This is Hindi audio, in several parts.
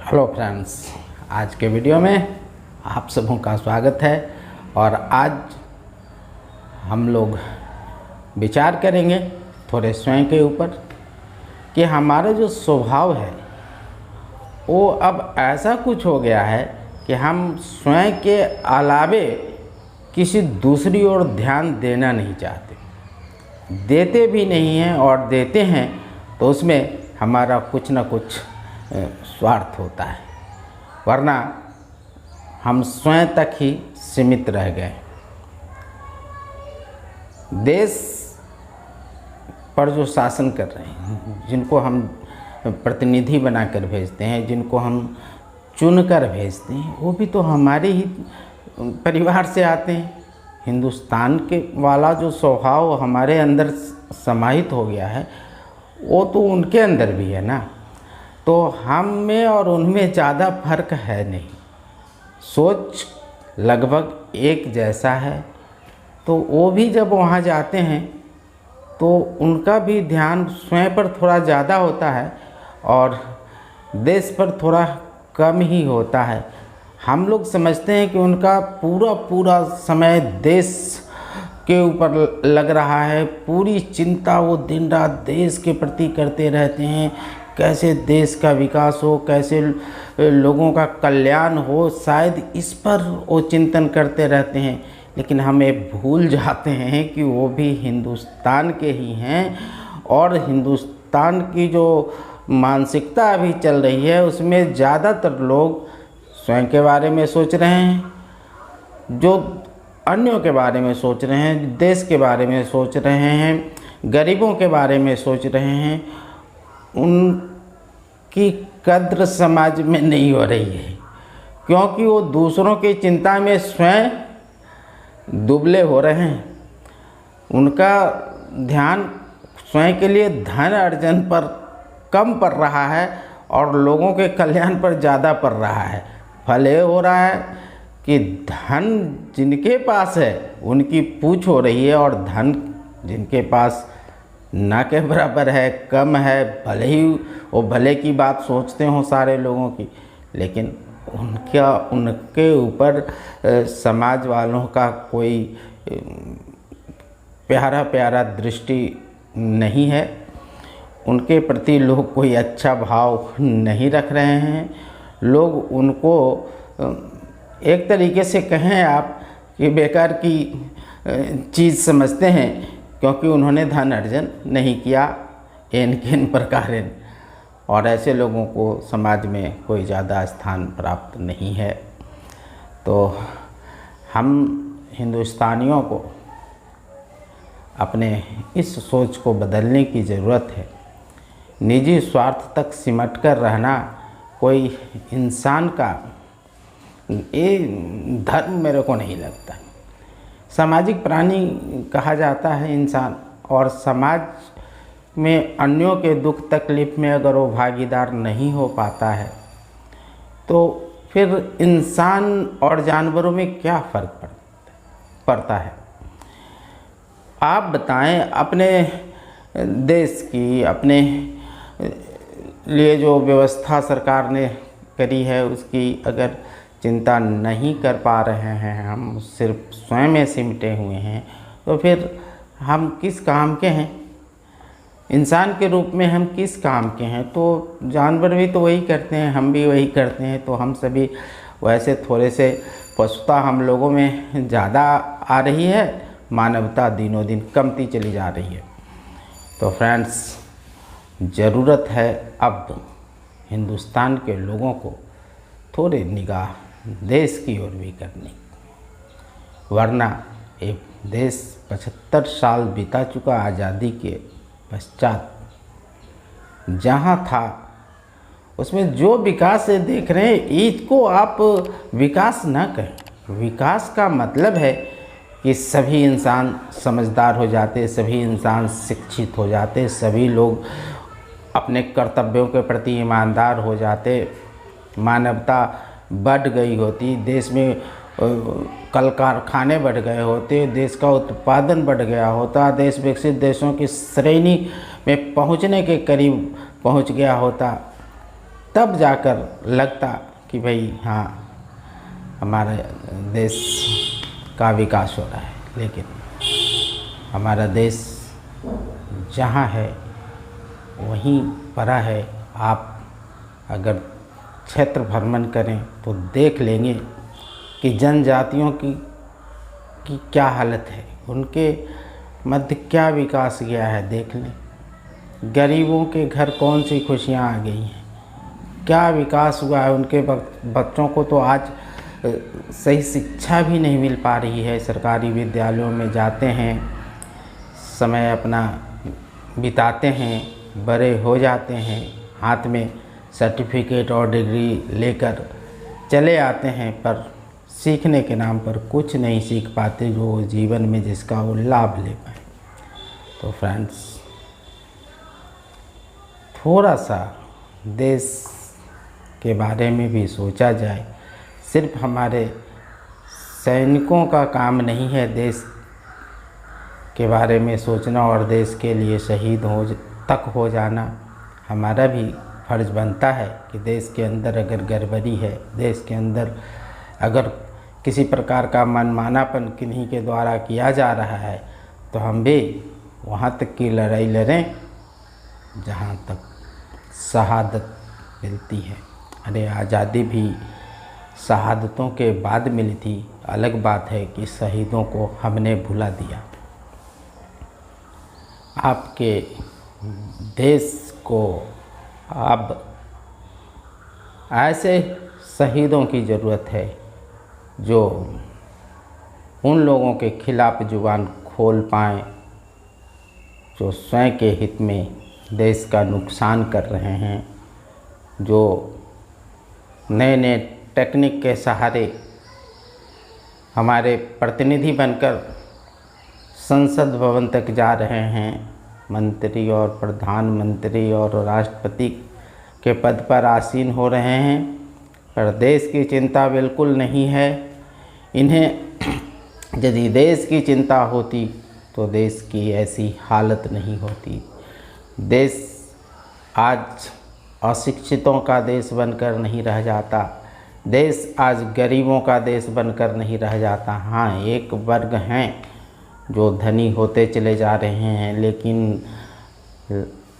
हेलो फ्रेंड्स, आज के वीडियो में आप सबों का स्वागत है। और आज हम लोग विचार करेंगे थोड़े स्वयं के ऊपर कि हमारा जो स्वभाव है वो अब ऐसा कुछ हो गया है कि हम स्वयं के अलावे किसी दूसरी ओर ध्यान देना नहीं चाहते, देते भी नहीं हैं, और देते हैं तो उसमें हमारा कुछ ना कुछ स्वार्थ होता है, वरना हम स्वयं तक ही सीमित रह गए। देश पर जो शासन कर रहे हैं, जिनको हम प्रतिनिधि बनाकर भेजते हैं, जिनको हम चुनकर भेजते हैं, वो भी तो हमारे ही परिवार से आते हैं। हिंदुस्तान के वाला जो स्वभाव हमारे अंदर समाहित हो गया है वो तो उनके अंदर भी है ना। तो हम में और उनमें ज़्यादा फर्क है नहीं, सोच लगभग एक जैसा है। तो वो भी जब वहाँ जाते हैं तो उनका भी ध्यान स्वयं पर थोड़ा ज़्यादा होता है और देश पर थोड़ा कम ही होता है। हम लोग समझते हैं कि उनका पूरा समय देश के ऊपर लग रहा है, पूरी चिंता वो दिन रात देश के प्रति करते रहते हैं, कैसे देश का विकास हो, कैसे लोगों का कल्याण हो, शायद इस पर वो चिंतन करते रहते हैं। लेकिन हमें भूल जाते हैं कि वो भी हिंदुस्तान के ही हैं, और हिंदुस्तान की जो मानसिकता अभी चल रही है उसमें ज़्यादातर लोग स्वयं के बारे में सोच रहे हैं, जो अन्यों के बारे में सोच रहे हैं, देश के बारे में सोच रहे हैं, गरीबों के बारे में सोच रहे हैं। उनकी कद्र समाज में नहीं हो रही है, क्योंकि वो दूसरों की चिंता में स्वयं दुबले हो रहे हैं। उनका ध्यान स्वयं के लिए धन अर्जन पर कम पड़ रहा है और लोगों के कल्याण पर ज़्यादा पड़ रहा है। फल ये हो रहा है कि धन जिनके पास है उनकी पूछ हो रही है, और धन जिनके पास ना के बराबर है, कम है, भले ही वो भले की बात सोचते हों सारे लोगों की, लेकिन उनके ऊपर समाज वालों का कोई प्यारा दृष्टि नहीं है। उनके प्रति लोग कोई अच्छा भाव नहीं रख रहे हैं। लोग उनको एक तरीके से कहें आप कि बेकार की चीज़ समझते हैं, क्योंकि उन्होंने धन अर्जन नहीं किया इन किन प्रकार, और ऐसे लोगों को समाज में कोई ज़्यादा स्थान प्राप्त नहीं है। तो हम हिंदुस्तानियों को अपने इस सोच को बदलने की ज़रूरत है। निजी स्वार्थ तक सिमट कर रहना कोई इंसान का ये धर्म मेरे को नहीं लगता। सामाजिक प्राणी कहा जाता है इंसान, और समाज में अन्यों के दुख तकलीफ़ में अगर वो भागीदार नहीं हो पाता है तो फिर इंसान और जानवरों में क्या फ़र्क पड़ता है। आप बताएं, अपने देश की अपने लिए जो व्यवस्था सरकार ने करी है उसकी अगर चिंता नहीं कर पा रहे हैं, हम सिर्फ स्वयं में सिमटे हुए हैं, तो फिर हम किस काम के हैं? इंसान के रूप में हम किस काम के हैं? तो जानवर भी तो वही करते हैं, हम भी वही करते हैं। तो हम सभी वैसे थोड़े से पशुता हम लोगों में ज़्यादा आ रही है, मानवता दिनों दिन कमती चली जा रही है। तो फ्रेंड्स, ज़रूरत है अब हिंदुस्तान के लोगों को थोड़ी निगाह देश की ओर भी करनी, वरना एक देश 75 साल बिता चुका आज़ादी के पश्चात, जहाँ था उसमें जो विकास देख रहे हैं इसको आप विकास ना कहें। विकास का मतलब है कि सभी इंसान समझदार हो जाते, सभी इंसान शिक्षित हो जाते, सभी लोग अपने कर्तव्यों के प्रति ईमानदार हो जाते, मानवता बढ़ गई होती, देश में कल कारखाने बढ़ गए होते, देश का उत्पादन बढ़ गया होता, देश विकसित देशों की श्रेणी में पहुंचने के करीब पहुंच गया होता। तब जाकर लगता कि भाई हाँ हमारे देश का विकास हो रहा है। लेकिन हमारा देश जहाँ है वहीं पड़ा है। आप अगर क्षेत्र भ्रमण करें तो देख लेंगे कि जनजातियों की क्या हालत है, उनके मध्य क्या विकास गया है। देख लें, गरीबों के घर कौन सी खुशियाँ आ गई हैं, क्या विकास हुआ है। उनके बच्चों को तो आज सही शिक्षा भी नहीं मिल पा रही है। सरकारी विद्यालयों में जाते हैं, समय अपना बिताते हैं, बड़े हो जाते हैं, हाथ में सर्टिफिकेट और डिग्री लेकर चले आते हैं, पर सीखने के नाम पर कुछ नहीं सीख पाते जो जीवन में जिसका वो लाभ ले पाए। तो फ्रेंड्स, थोड़ा सा देश के बारे में भी सोचा जाए। सिर्फ हमारे सैनिकों का काम नहीं है देश के बारे में सोचना और देश के लिए शहीद हो जाना। हमारा भी फर्ज बनता है कि देश के अंदर अगर गड़बड़ी है, देश के अंदर अगर किसी प्रकार का मनमानापन किन्हीं के द्वारा किया जा रहा है, तो हम भी वहाँ तक की लड़ाई लड़ें जहाँ तक शहादत मिलती है। अरे आज़ादी भी शहादतों के बाद मिली थी। अलग बात है कि शहीदों को हमने भुला दिया। आपके देश को अब ऐसे शहीदों की ज़रूरत है जो उन लोगों के खिलाफ जुबान खोल पाएँ जो स्वयं के हित में देश का नुकसान कर रहे हैं, जो नए नए टेक्निक के सहारे हमारे प्रतिनिधि बनकर संसद भवन तक जा रहे हैं। मंत्री और प्रधानमंत्री और राष्ट्रपति के पद पर आसीन हो रहे हैं, पर देश की चिंता बिल्कुल नहीं है। इन्हें यदि देश की चिंता होती तो देश की ऐसी हालत नहीं होती। देश आज अशिक्षितों का देश बनकर नहीं रह जाता, देश आज गरीबों का देश बनकर नहीं रह जाता। हाँ, एक वर्ग हैं जो धनी होते चले जा रहे हैं, लेकिन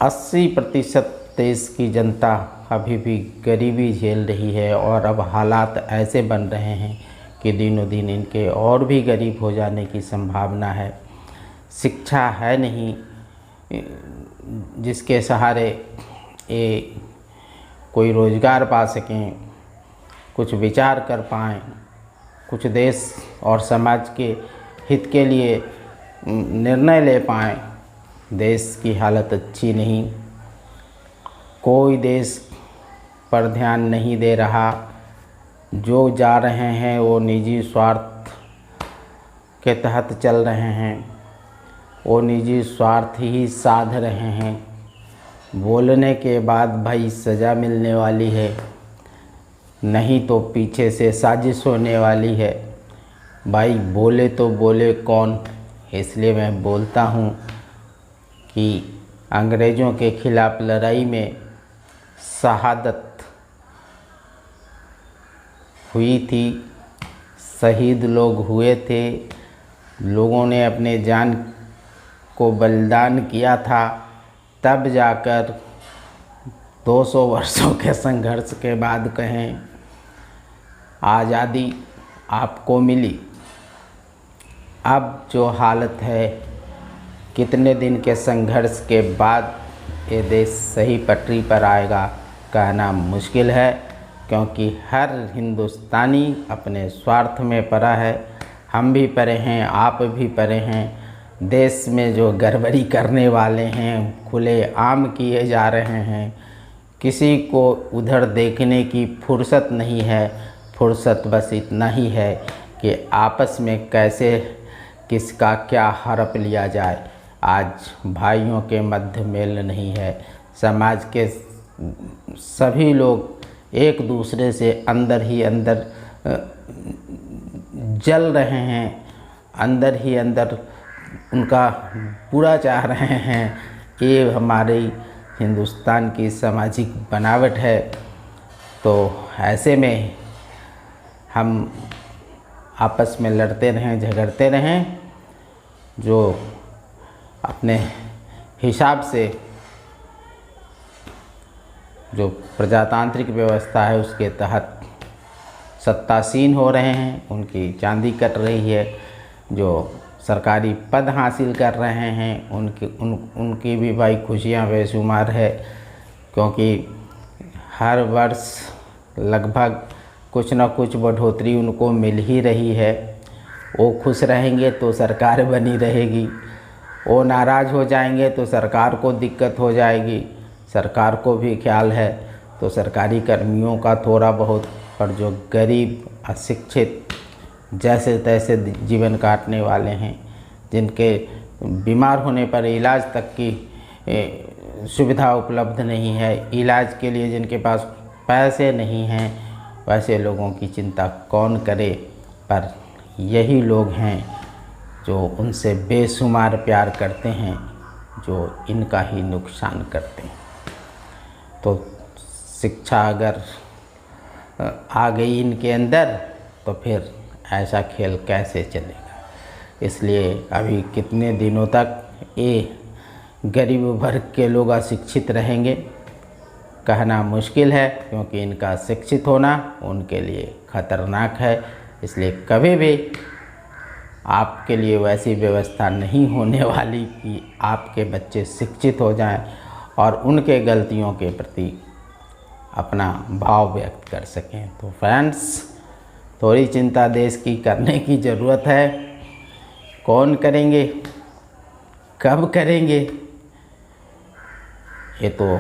80% देश की जनता अभी भी गरीबी झेल रही है। और अब हालात ऐसे बन रहे हैं कि दिनों दिन इनके और भी गरीब हो जाने की संभावना है। शिक्षा है नहीं जिसके सहारे ये कोई रोज़गार पा सकें, कुछ विचार कर पाएँ, कुछ देश और समाज के हित के लिए निर्णय ले पाएँ। देश की हालत अच्छी नहीं, कोई देश पर ध्यान नहीं दे रहा। जो जा रहे हैं वो निजी स्वार्थ के तहत चल रहे हैं, वो निजी स्वार्थ ही साध रहे हैं। बोलने के बाद भाई सज़ा मिलने वाली है, नहीं तो पीछे से साजिश होने वाली है। भाई बोले तो बोले कौन, इसलिए मैं बोलता हूँ कि अंग्रेज़ों के खिलाफ़ लड़ाई में शहादत हुई थी, शहीद लोग हुए थे, लोगों ने अपने जान को बलिदान किया था, तब जाकर 200 वर्षों के संघर्ष के बाद कहें आज़ादी आपको मिली। अब जो हालत है, कितने दिन के संघर्ष के बाद ये देश सही पटरी पर आएगा कहना मुश्किल है, क्योंकि हर हिंदुस्तानी अपने स्वार्थ में पड़ा है। हम भी पड़े हैं, आप भी पड़े हैं। देश में जो गड़बड़ी करने वाले हैं खुले आम किए जा रहे हैं, किसी को उधर देखने की फुर्सत नहीं है। फुर्सत बस इतना ही है कि आपस में कैसे किसका क्या हड़प लिया जाए। आज भाइयों के मध्य मेल नहीं है, समाज के सभी लोग एक दूसरे से अंदर ही अंदर जल रहे हैं, अंदर ही अंदर उनका बुरा चाह रहे हैं। ये हमारी हिंदुस्तान की सामाजिक बनावट है। तो ऐसे में हम आपस में लड़ते रहें, झगड़ते रहें, जो अपने हिसाब से जो प्रजातांत्रिक व्यवस्था है उसके तहत सत्तासीन हो रहे हैं, उनकी चांदी कट रही है। जो सरकारी पद हासिल कर रहे हैं उनकी भी भाई खुशियाँ बेशुमार है, क्योंकि हर वर्ष लगभग कुछ न कुछ बढ़ोतरी उनको मिल ही रही है। वो खुश रहेंगे तो सरकार बनी रहेगी, वो नाराज़ हो जाएंगे तो सरकार को दिक्कत हो जाएगी। सरकार को भी ख्याल है तो सरकारी कर्मियों का थोड़ा बहुत, पर जो गरीब अशिक्षित जैसे तैसे जीवन काटने वाले हैं, जिनके बीमार होने पर इलाज तक की सुविधा उपलब्ध नहीं है, इलाज के लिए जिनके पास पैसे नहीं हैं, वैसे लोगों की चिंता कौन करे। पर यही लोग हैं जो उनसे बेशुमार प्यार करते हैं, जो इनका ही नुकसान करते हैं। तो शिक्षा अगर आ गई इनके अंदर तो फिर ऐसा खेल कैसे चलेगा। इसलिए अभी कितने दिनों तक ये गरीब वर्ग के लोग अशिक्षित रहेंगे कहना मुश्किल है, क्योंकि इनका शिक्षित होना उनके लिए खतरनाक है। इसलिए कभी भी आपके लिए वैसी व्यवस्था नहीं होने वाली कि आपके बच्चे शिक्षित हो जाएं और उनके गलतियों के प्रति अपना भाव व्यक्त कर सकें। तो फ्रेंड्स, थोड़ी चिंता देश की करने की ज़रूरत है। कौन करेंगे, कब करेंगे, ये तो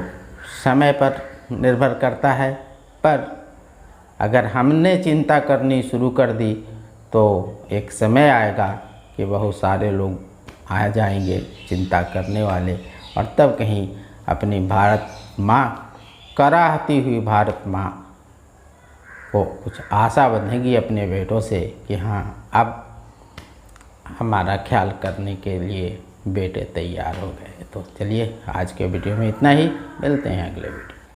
समय पर निर्भर करता है। पर अगर हमने चिंता करनी शुरू कर दी तो एक समय आएगा कि बहुत सारे लोग आ जाएंगे चिंता करने वाले, और तब कहीं अपनी भारत माँ, कराहती हुई भारत माँ को कुछ आशा बंधेगी अपने बेटों से कि हाँ, अब हमारा ख्याल करने के लिए बेटे तैयार हो गए। तो चलिए, आज के वीडियो में इतना ही, मिलते हैं अगले वीडियो।